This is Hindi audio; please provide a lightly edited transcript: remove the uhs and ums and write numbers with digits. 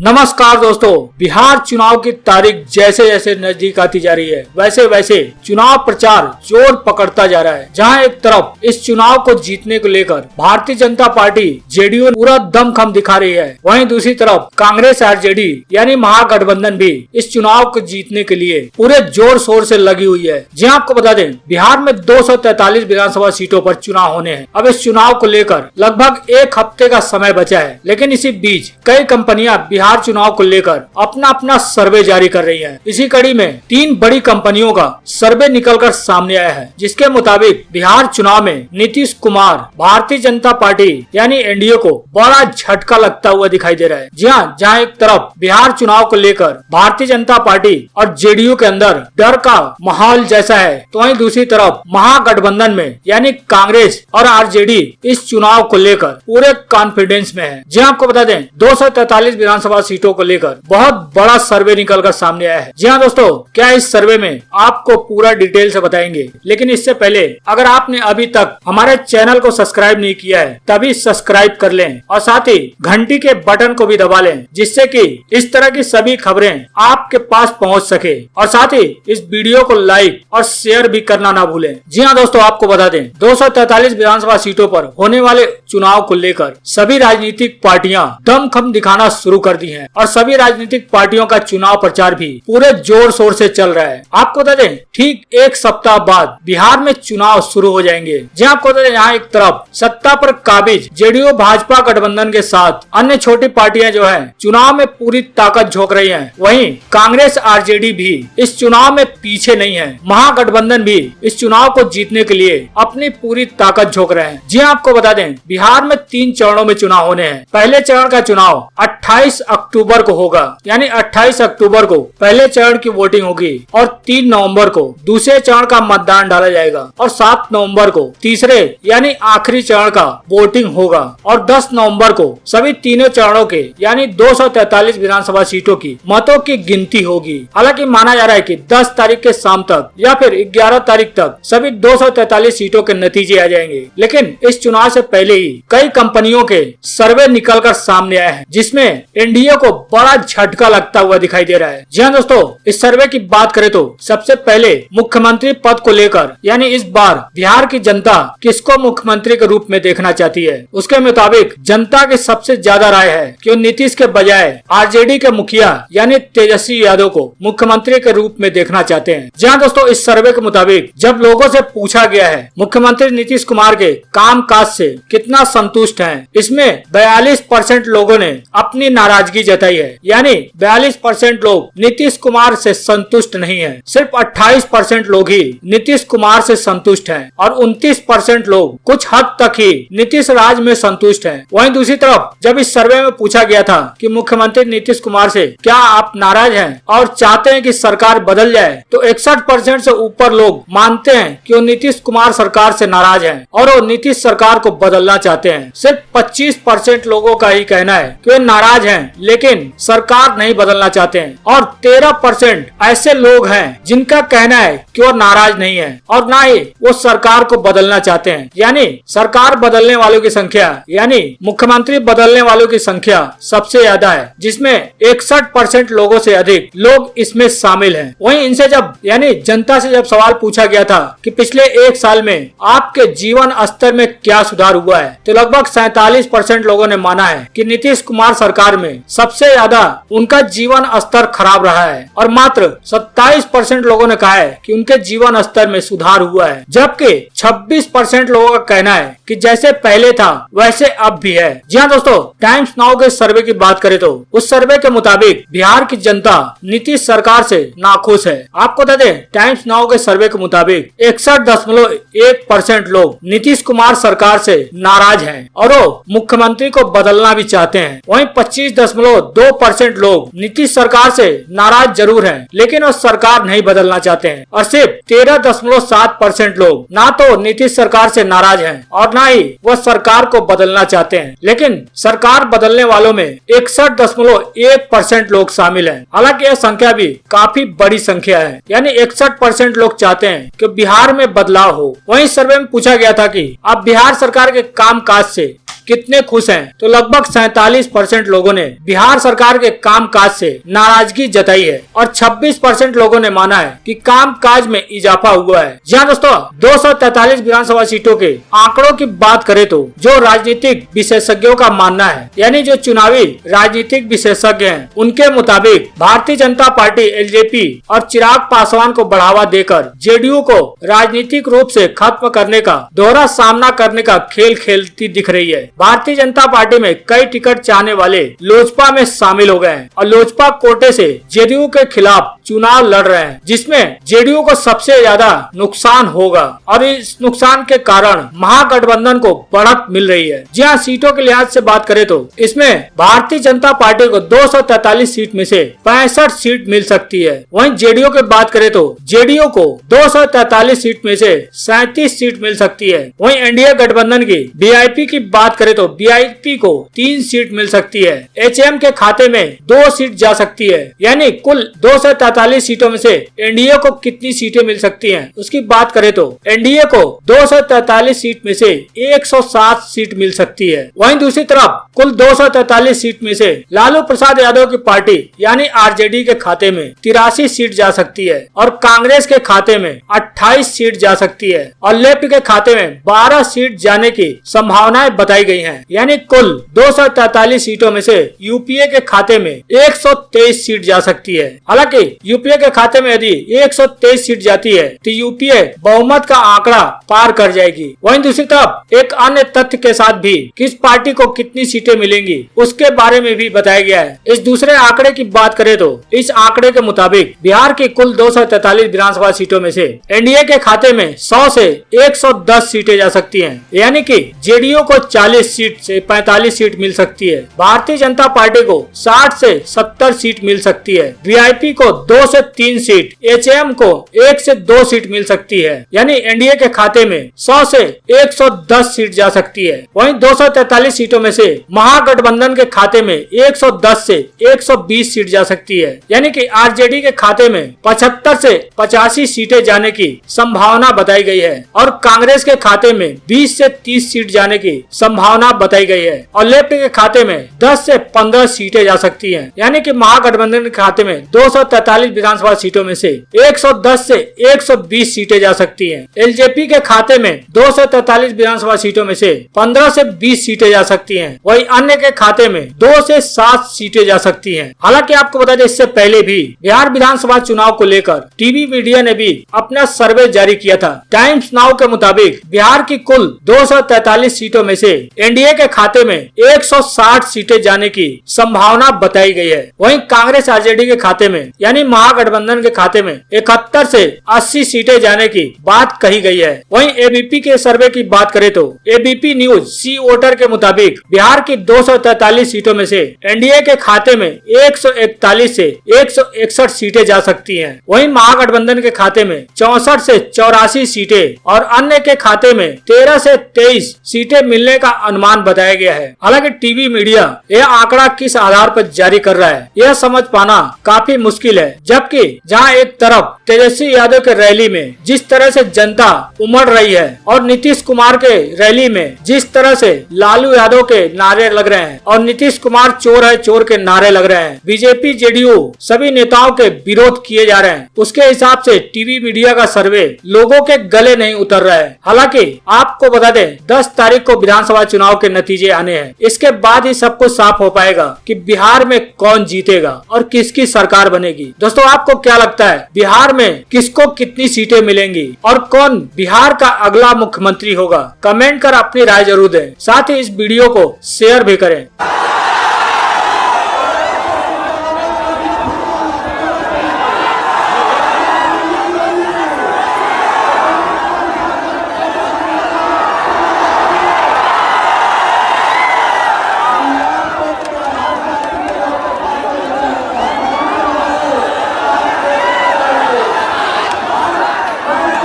नमस्कार दोस्तों, बिहार चुनाव की तारीख जैसे जैसे नजदीक आती जा रही है वैसे वैसे चुनाव प्रचार जोर पकड़ता जा रहा है। जहां एक तरफ इस चुनाव को जीतने को लेकर भारतीय जनता पार्टी जेडीयू पूरा दमखम दिखा रही है, वहीं दूसरी तरफ कांग्रेस आरजेडी यानी महागठबंधन भी इस चुनाव को जीतने के लिए पूरे जोर शोर से लगी हुई है। जी आपको बता दें, बिहार में 243 विधानसभा सीटों पर चुनाव होने हैं। अब इस चुनाव को लेकर लगभग एक हफ्ते का समय बचा है, लेकिन इसी बीच कई कंपनियां बिहार चुनाव को लेकर अपना अपना सर्वे जारी कर रही है। इसी कड़ी में 3 बड़ी कंपनियों का सर्वे निकलकर सामने आया है, जिसके मुताबिक बिहार चुनाव में नीतीश कुमार भारतीय जनता पार्टी यानी एनडीए को बड़ा झटका लगता हुआ दिखाई दे रहा है। जी हाँ, जहाँ एक तरफ बिहार चुनाव को लेकर भारतीय जनता पार्टी और जेडीयू के अंदर डर का माहौल जैसा है, तो वहीं दूसरी तरफ महागठबंधन में यानी कांग्रेस और आरजेडी इस चुनाव को लेकर पूरे कॉन्फिडेंस में है। जी आपको बता दें, 243 विधानसभा सीटों को लेकर बहुत बड़ा सर्वे निकलकर सामने आया है। जी हाँ दोस्तों, क्या इस सर्वे में आपको पूरा डिटेल से बताएंगे, लेकिन इससे पहले अगर आपने अभी तक हमारे चैनल को सब्सक्राइब नहीं किया है तभी सब्सक्राइब कर लें और साथ ही घंटी के बटन को भी दबा लें, जिससे कि इस तरह की सभी खबरें आपके पास पहुंच सके। और साथ ही इस वीडियो को लाइक और शेयर भी करना ना भूलें। जी हाँ दोस्तों, आपको बता दें, 243 विधानसभा सीटों पर होने वाले चुनाव को लेकर सभी राजनीतिक पार्टियां दमखम दिखाना शुरू कर दी हैं और सभी राजनीतिक पार्टियों का चुनाव प्रचार भी पूरे जोर शोर से चल रहा है। आपको बता दें, ठीक एक सप्ताह बाद बिहार में चुनाव शुरू हो जाएंगे। जहां आपको बता दें, यहाँ एक तरफ सत्ता पर काबिज जेडीयू भाजपा गठबंधन के साथ अन्य छोटी पार्टियां जो है चुनाव में पूरी ताकत झोंक रही है, वहीं कांग्रेस आरजेडी भी इस चुनाव में पीछे नहीं है। महागठबंधन भी इस चुनाव को जीतने के लिए अपनी पूरी ताकत झोंक रहे हैं। जी आपको बता दें, बिहार में 3 चरणों में चुनाव होने हैं। पहले चरण का चुनाव 28 अक्टूबर को होगा, यानी 28 अक्टूबर को पहले चरण की वोटिंग होगी और 3 नवंबर को दूसरे चरण का मतदान डाला जाएगा और 7 नवंबर को तीसरे यानी आखिरी चरण का वोटिंग होगा और 10 नवंबर को सभी तीनों चरणों के यानी 243 विधानसभा सीटों की मतों की गिनती होगी। हालांकि माना जा रहा है कि 10 तारीख के शाम तक या फिर 11 तारीख तक सभी 243 सीटों के नतीजे आ जाएंगे। लेकिन इस चुनाव से पहले ही कई कंपनियों के सर्वे निकलकर सामने आए हैं, जिसमें एनडीए को बड़ा झटका लगता हुआ दिखाई दे रहा है। जी हाँ दोस्तों, इस सर्वे की बात करें तो सबसे पहले मुख्यमंत्री पद को लेकर यानी इस बार बिहार की जनता किसको मुख्यमंत्री के रूप में देखना चाहती है, उसके मुताबिक जनता की सबसे ज्यादा राय है कि वो नीतीश के बजाय आरजेडी के मुखिया यानी तेजस्वी यादव को मुख्यमंत्री के रूप में देखना चाहते हैं। जी हाँ दोस्तों, इस सर्वे के मुताबिक जब लोगों से पूछा गया है मुख्यमंत्री नीतीश कुमार के काम काज से कितना संतुष्ट है, इसमें 42% लोगों ने अपनी नाराजगी जताई है, यानी 42% लोग नीतीश कुमार से संतुष्ट नहीं है। सिर्फ 28% लोग ही नीतीश कुमार से संतुष्ट हैं और 29% लोग कुछ हद तक ही नीतीश राज में संतुष्ट हैं। वहीं दूसरी तरफ जब इस सर्वे में पूछा गया था कि मुख्यमंत्री नीतीश कुमार से क्या आप नाराज हैं और चाहते हैं कि सरकार बदल जाए, तो 61% से ऊपर लोग मानते हैं कि वो नीतीश कुमार सरकार से नाराज हैं और वो नीतीश सरकार को बदलना चाहते हैं। सिर्फ 25% लोगों का ही कहना है कि वे नाराज हैं लेकिन सरकार नहीं बदलना चाहते हैं और 13% ऐसे लोग हैं जिनका कहना है कि वो नाराज नहीं है और ना ही वो सरकार को बदलना चाहते हैं। यानी सरकार बदलने वालों की संख्या यानी मुख्यमंत्री बदलने वालों की संख्या सबसे ज्यादा है, जिसमें 61% लोगों से अधिक लोग इसमें शामिल हैं। वहीं इनसे जब यानी जनता से जब सवाल पूछा गया था कि पिछले 1 साल में आपके जीवन स्तर में क्या सुधार हुआ है, तो लगभग 47% लोगों ने माना है कि नीतीश कुमार सरकार में सबसे ज्यादा उनका जीवन स्तर खराब रहा है और मात्र 27% लोगों ने कहा है कि उनके जीवन स्तर में सुधार हुआ है, जबकि 26% लोगों का कहना है कि जैसे पहले था वैसे अब भी है। जी हाँ दोस्तों, टाइम्स नाउ के सर्वे की बात करें तो उस सर्वे के मुताबिक बिहार की जनता नीतीश सरकार से नाखुश है। आपको बता दें, टाइम्स नाउ के सर्वे के मुताबिक 61.1% लोग नीतीश कुमार सरकार से नाराज हैं और वो मुख्यमंत्री को बदलना भी चाहते हैं। वहीं 25.2% लोग नीतीश सरकार से नाराज जरूर हैं, लेकिन वो सरकार नहीं बदलना चाहते हैं और सिर्फ 13.7% लोग ना तो नीतीश सरकार से नाराज हैं और ना ही वो सरकार को बदलना चाहते हैं, लेकिन सरकार बदलने वालों में 61.1% लोग शामिल हैं। हालांकि यह संख्या भी काफी बड़ी संख्या है, यानी 61% लोग चाहते हैं कि बिहार में बदलाव हो। वहीं सर्वे में पूछा गया था कि आप बिहार सरकार के काम काज से कितने खुश हैं, तो लगभग 47% लोगों ने बिहार सरकार के कामकाज से नाराजगी जताई है और 26% लोगों ने माना है कि कामकाज में इजाफा हुआ है। जहाँ दोस्तों 243 विधानसभा सीटों के आंकड़ों की बात करें तो जो राजनीतिक विशेषज्ञों का मानना है, यानी जो चुनावी राजनीतिक विशेषज्ञ हैं, उनके मुताबिक भारतीय जनता पार्टी एलजेपी और चिराग पासवान को बढ़ावा देकर जेडीयू को राजनीतिक रूप से खत्म करने का दोहरा सामना करने का खेल खेलती दिख रही है। भारतीय जनता पार्टी में कई टिकट चाहने वाले लोजपा में शामिल हो गए हैं और लोजपा कोटे से जेडीयू के खिलाफ चुनाव लड़ रहे हैं, जिसमें जेडीयू को सबसे ज्यादा नुकसान होगा और इस नुकसान के कारण महागठबंधन को बढ़त मिल रही है। जी हाँ, सीटों के लिहाज से बात करें तो इसमें भारतीय जनता पार्टी को 243 सीट में से 65 सीट मिल सकती है। वहीं जेडीयू की बात करें तो जेडीयू को 243 सीट में से 37 सीट मिल सकती है। वहीं एनडीए गठबंधन की वीआईपी की बात करें तो वीआईपी को 3 सीट मिल सकती है। एचएम के खाते में 2 सीट जा सकती है, यानी कुल 243 सीटों में से एनडीए को कितनी सीटें मिल सकती हैं, उसकी बात करें तो एनडीए को 243 सीट में से 107 सीट मिल सकती है। वहीं दूसरी तरफ कुल 243 सीट में से लालू प्रसाद यादव की पार्टी यानी आरजेडी के खाते में 83 सीट जा सकती है और कांग्रेस के खाते में 28 सीट जा सकती है और लेफ्ट के खाते में 12 सीट जाने की संभावनाएं बताई गई हैं। यानी कुल 243 सीटों में से यूपीए के खाते में 123 सीट जा सकती है। हालांकि यूपीए के खाते में यदि 123 सीट जाती है तो यूपीए बहुमत का आंकड़ा पार कर जाएगी। वहीं दूसरी तरफ एक अन्य तथ्य के साथ भी किस पार्टी को कितनी सीटें मिलेंगी उसके बारे में भी बताया गया है। इस दूसरे आंकड़े की बात करें तो इस आंकड़े के मुताबिक बिहार की कुल 243 विधानसभा सीटों में से एनडीए के खाते में 100 से 110 सीटें जा सकती हैं, यानी कि जेडीयू को 40 सीट से 45 सीट मिल सकती है। भारतीय जनता पार्टी को 60 से 70 सीट मिल सकती है। वीआईपी को 2 से 3 सीट, एचएम को 1 से 2 सीट मिल सकती है, यानी एनडीए के खाते में 100 से 110 सीट जा सकती है। वहीं 243 सीटों में से महागठबंधन के खाते में 110 से 120 सीट जा सकती है, यानी कि आरजेडी के खाते में 75 से 85 सीटें जाने की संभावना बताई गई है और कांग्रेस के खाते में 20 से 30 सीट जाने की संभावना बताई गई है और लेफ्ट के खाते में 10 से 15 सीटें जा सकती हैं, यानी कि महागठबंधन के खाते में 243 विधानसभा सीटों में से 110 से 120 सीटें जा सकती हैं। एलजेपी के खाते में 243 विधानसभा सीटों में से 15 से 20 सीटें जा सकती हैं। वही अन्य के खाते में 2 से 7 सीटें जा सकती हैं। हालांकि आपको बता दें, इससे पहले भी बिहार विधानसभा चुनाव को लेकर टीवी मीडिया ने भी अपना सर्वे जारी किया था। टाइम्स नाउ के मुताबिक बिहार की कुल 243 सीटों में से एनडीए के खाते में 160 सीटें जाने की संभावना बताई गई है। वहीं कांग्रेस आरजेडी के खाते में यानी महागठबंधन के खाते में 71 से 80 सीटें जाने की बात कही गई है। वहीं एबीपी के सर्वे की बात करें तो एबीपी न्यूज सी वोटर के मुताबिक बिहार की 243 सीटों में से एनडीए के खाते में 141 से 161 सीटें जा सकती हैं। वहीं महागठबंधन के खाते में 64 से 84 सीटें और अन्य के खाते में 13 से 23 सीटें मिलने का अनुमान बताया गया है। हालांकि टीवी मीडिया यह आंकड़ा किस आधार पर जारी कर रहा है यह समझ पाना काफी मुश्किल है, जबकि जहां एक तरफ तेजस्वी यादव के रैली में जिस तरह से जनता उमड़ रही है और नीतीश कुमार के रैली में जिस तरह से लालू यादव के नारे लग रहे हैं और नीतीश कुमार चोर है चोर के नारे लग रहे हैं, बीजेपी जेडीयू सभी नेताओं के विरोध किए जा रहे हैं, उसके हिसाब से टीवी मीडिया का सर्वे लोगों के गले नहीं उतर रहा है। हालांकि आपको बता दें 10 तारीख को विधानसभा चुनाव के नतीजे आने हैं, इसके बाद ही सब कुछ साफ हो पाएगा कि बिहार में कौन जीतेगा और किसकी सरकार बनेगी। दोस्तों आपको क्या लगता है बिहार में किसको कितनी सीटें मिलेंगी और कौन बिहार का अगला मुख्यमंत्री होगा? कमेंट कर अपनी राय जरूर दें, साथ ही इस वीडियो को शेयर भी करें।